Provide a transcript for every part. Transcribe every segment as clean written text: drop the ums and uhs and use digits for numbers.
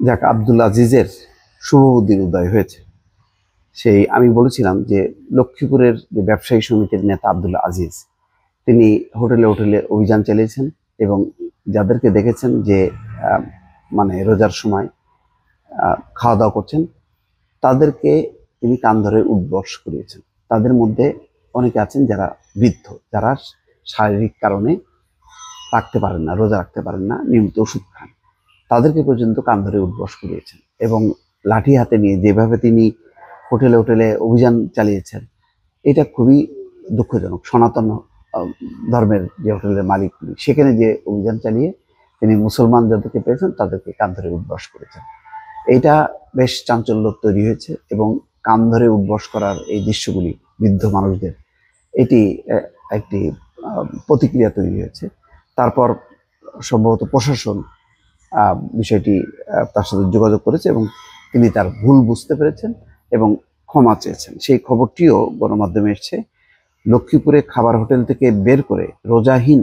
যাক, আব্দুল আজিজের শুভবুদ্ধির উদয় হয়েছে। সেই আমি বলেছিলাম যে লক্ষ্মীপুরের যে ব্যবসায়ী সমিতির নেতা আব্দুল আজিজ, তিনি হোটেলে হোটেলে অভিযান চালিয়েছেন এবং যাদেরকে দেখেছেন যে মানে রোজার সময় খাওয়া দাওয়া করছেন, তাদেরকে তিনি কান ধরে উঠবস করিয়েছেন। তাদের মধ্যে অনেকে আছেন যারা বৃদ্ধ, যারা শারীরিক কারণে রাখতে পারেন না, রোজা রাখতে পারেন না, নিয়মিত ওষুধ খান, তাদেরকে পর্যন্ত কান ধরে উঠবস করিয়েছেন। এবং লাঠি হাতে নিয়ে যেভাবে তিনি হোটেলে হোটেলে অভিযান চালিয়েছেন, এটা খুবই দুঃখজনক। সনাতন ধর্মের যে হোটেলের মালিক, সেখানে যে অভিযান চালিয়ে তিনি মুসলমান যাদেরকে পেয়েছেন তাদেরকে কান ধরে উঠবস করেছেন। এইটা বেশ চাঞ্চল্য তৈরি হয়েছে এবং কান ধরে উঠবস করার এই দৃশ্যগুলি বৃদ্ধ মানুষদের, এটি একটি প্রতিক্রিয়া তৈরি হয়েছে। তারপর সম্ভবত প্রশাসন বিষয়টি তার সাথে যোগাযোগ করেছে এবং তিনি তার ভুল বুঝতে পেরেছেন এবং ক্ষমা চেয়েছেন। সেই খবরটিও গণমাধ্যমে এসছে। লক্ষ্মীপুরে খাবার হোটেল থেকে বের করে রোজাহীন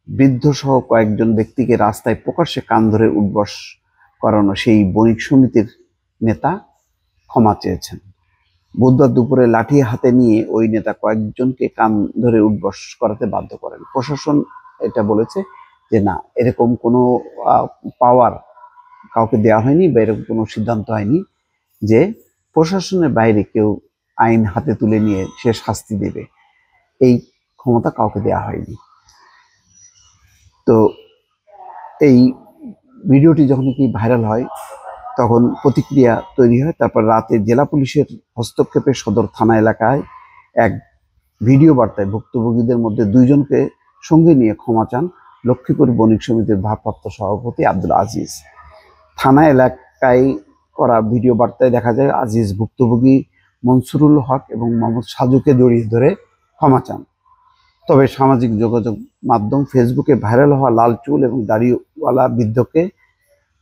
বৃদ্ধ সহ কয়েকজন ব্যক্তিকে রাস্তায় প্রকাশ্যে কান ধরে উঠবস করানো সেই বণিক সমিতির নেতা ক্ষমা চেয়েছেন। বুধবার দুপুরে লাঠি হাতে নিয়ে ওই নেতা কয়েকজনকে কান ধরে উঠবস করাতে বাধ্য করেন। প্রশাসন এটা বলেছে যে না, এরকম কোনো পাওয়ার কাউকে দেওয়া হয়নি বা এরকম কোনো সিদ্ধান্ত হয়নি যে প্রশাসনের বাইরে কেউ আইন হাতে তুলে নিয়ে সে শাস্তি দেবে, এই ক্ষমতা কাউকে দেওয়া হয়নি। তো এই ভিডিওটি যখন কি ভাইরাল হয়, তখন প্রতিক্রিয়া তৈরি হয়। তারপর রাতে জেলা পুলিশের হস্তক্ষেপে সদর থানা এলাকায় এক ভিডিও বার্তায় ভুক্তভোগীদের মধ্যে দুইজনকে সঙ্গে নিয়ে ক্ষমা চান লক্ষ্মীপুর বণিক সমিতির ভারপ্রাপ্ত সভাপতি আব্দুল আজিজ। থানা এলাকায় করা ভিডিও বার্তায় দেখা যায় আজিজ ভুক্তভোগী মনসুরুল হক এবং মোহাম্মদ সাজুকে জড়িয়ে ধরে ক্ষমা চান। তবে সামাজিক যোগাযোগ মাধ্যম ফেসবুকে ভাইরাল হওয়া লাল চুল এবং দাড়িওয়ালা বৃদ্ধকে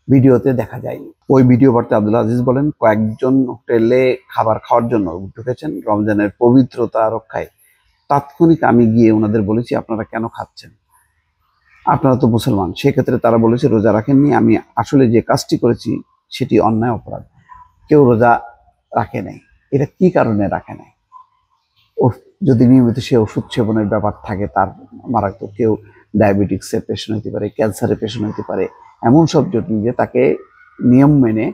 ভিডিওতে দেখা যায়নি। ওই ভিডিও বার্তায় আব্দুল আজিজ বলেন, কয়েকজন হোটেলে খাবার খাওয়ার জন্য ঢুকেছেন। রমজানের পবিত্রতা রক্ষায় তাৎক্ষণিক আমি গিয়ে ওনাদের বলেছি, আপনারা কেন খাচ্ছেন, আপনারা তো মুসলমান। সেক্ষেত্রে তারা বলেছে রোজা রাখেননি। আমি আসলে যে কাজটি করেছি সেটি অন্যায়, অপরাধ। কেউ রোজা রাখে নাই, এটা কি কারণে রাখে নাই? যদি নিয়মিত সে ওষুধ সেবনের ব্যাপার থাকে, তার মারাত্মক, কেউ ডায়াবেটিক্সের পেশেন্ট হতে পারে, ক্যান্সারের পেশেন্ট হতে পারে, এমন সব জটিল যে তাকে নিয়ম মেনে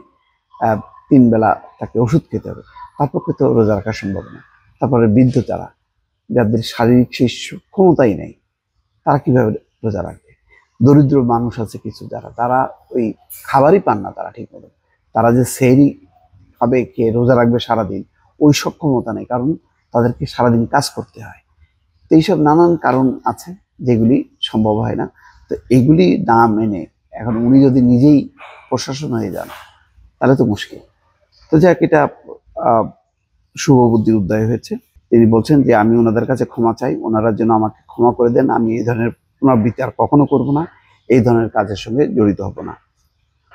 3 বেলা তাকে ওষুধ খেতে হবে, তার পক্ষে তো রোজা রাখা সম্ভব না। তারপরে বৃদ্ধ যারা, যাদের শারীরিক সেই ক্ষমতাই নেই, তারা কিভাবে রোজা রাখবে? দরিদ্র মানুষ আছে কিছু যারা, তারা ওই খাবারই পান না তারা ঠিক মতো, তারা যে সেহরি খাবে, খেয়ে রোজা রাখবে সারাদিন, ওই সক্ষমতা নেই, কারণ তাদেরকে সারাদিন কাজ করতে হয়। তো এইসব নানান কারণ আছে যেগুলি সম্ভব হয় না। তো এগুলি না মেনে এখন উনি যদি নিজেই প্রশাসন হয়ে যান, তাহলে তো মুশকিল। তো যাক, এটা শুভ বুদ্ধির উদয় হয়েছে। তিনি বলছেন যে আমি ওনাদের কাছে ক্ষমা চাই, ওনারা যেন আমাকে ক্ষমা করে দেন। আমি এই ধরনের পুনরাবৃত্তি আর কখনো করব না, এই ধরনের কাজের সঙ্গে জড়িত হব না।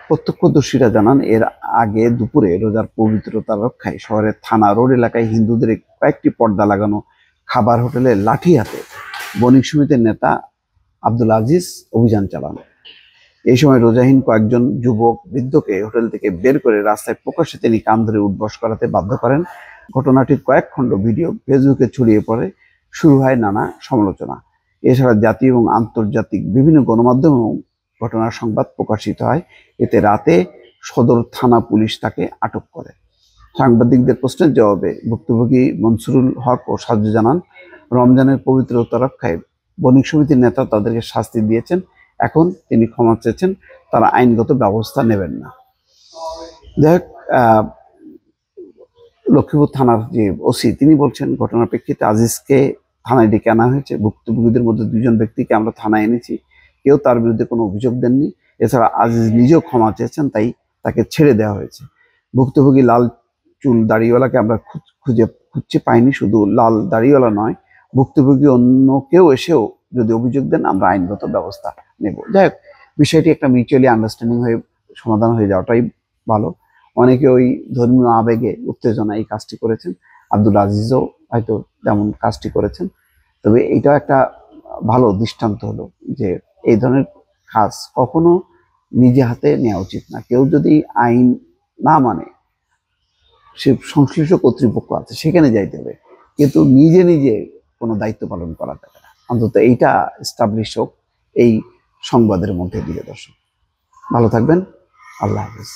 প্রত্যক্ষদর্শীরা জানান, এর আগে দুপুরে রোজার পবিত্রতা রক্ষায় শহরের থানা রোড এলাকায় হিন্দুদের কয়েকটি পর্দা লাগানো খাবার হোটেলে লাঠি হাতে বণিক সমিতির নেতা আব্দুল আজিজ অভিযান চালান। এই সময় রোজাহীন কয়েকজন যুবক বৃদ্ধকে হোটেল থেকে বের করে রাস্তায় প্রকাশ্যে তিনি কান ধরে উঠবস করাতে বাধ্য করেন। ঘটনাটির কয়েক খণ্ড ভিডিও ফেসবুকে ছড়িয়ে পড়ে, শুরু হয় নানা সমালোচনা। এছাড়া জাতীয় এবং আন্তর্জাতিক বিভিন্ন গণমাধ্যমেও ঘটনার সংবাদ প্রকাশিত হয়। এতে রাতে সদর থানা পুলিশ তাকে আটক করে। সাংবাদিকদের প্রশ্নের জবাবে ভুক্তভোগী মনসুরুল হক ও সাজু জানান, রমজানের পবিত্রতা রক্ষায় বণিক সমিতির নেতা তাদেরকে শাস্তি দিয়েছেন, এখন তিনি ক্ষমা চেয়েছেন, তারা আইনগত ব্যবস্থা নেবেন না। যাই হোক, লক্ষ্মীপুর থানার যে ওসি তিনি বলছেন, ঘটনার প্রেক্ষিতে আজিজকে থানায় ডেকে আনা হয়েছে। ভুক্তভোগীদের মধ্যে 2 জন ব্যক্তিকে আমরা থানায় এনেছি, কেউ তার বিরুদ্ধে কোনো অভিযোগ দেননি। এছাড়া আজিজ নিজেও ক্ষমা চেয়েছেন, তাই তাকে ছেড়ে দেওয়া হয়েছে। ভুক্তভোগী লাল চুল দাড়িওয়ালাকে আমরা খুঁজে পাইনি। শুধু লাল দাড়িওয়ালা নয়, ভুক্তভোগী অন্য কেউ এসেও যদি অভিযোগ দেন, আমরা আইনগত ব্যবস্থা নেব। যাই হোক, বিষয়টি একটা মিউচুয়ালি আন্ডারস্ট্যান্ডিং হয়ে সমাধান হয়ে যাওয়াটাই ভালো। অনেকে ওই ধর্মীয় আবেগে, উত্তেজনা এই কাজটি করেছেন। আব্দুল আজিজও হয়তো তেমন কাজটি করেছেন। তবে এইটা একটা ভালো দৃষ্টান্ত হলো যে এই ধরনের কাজ কখনো নিজে হাতে নেওয়া উচিত না। কেউ যদি আইন না মানে, সে সংশ্লিষ্ট কর্তৃপক্ষ আছে সেখানে যাইতে হবে, কিন্তু নিজে নিজে কোনো দায়িত্ব পালন করা যাবে না। অন্তত এইটা এস্টাবলিশ হোক এই সংবাদের মধ্যে দিয়ে। দর্শক ভালো থাকবেন, আল্লাহ হাফেজ।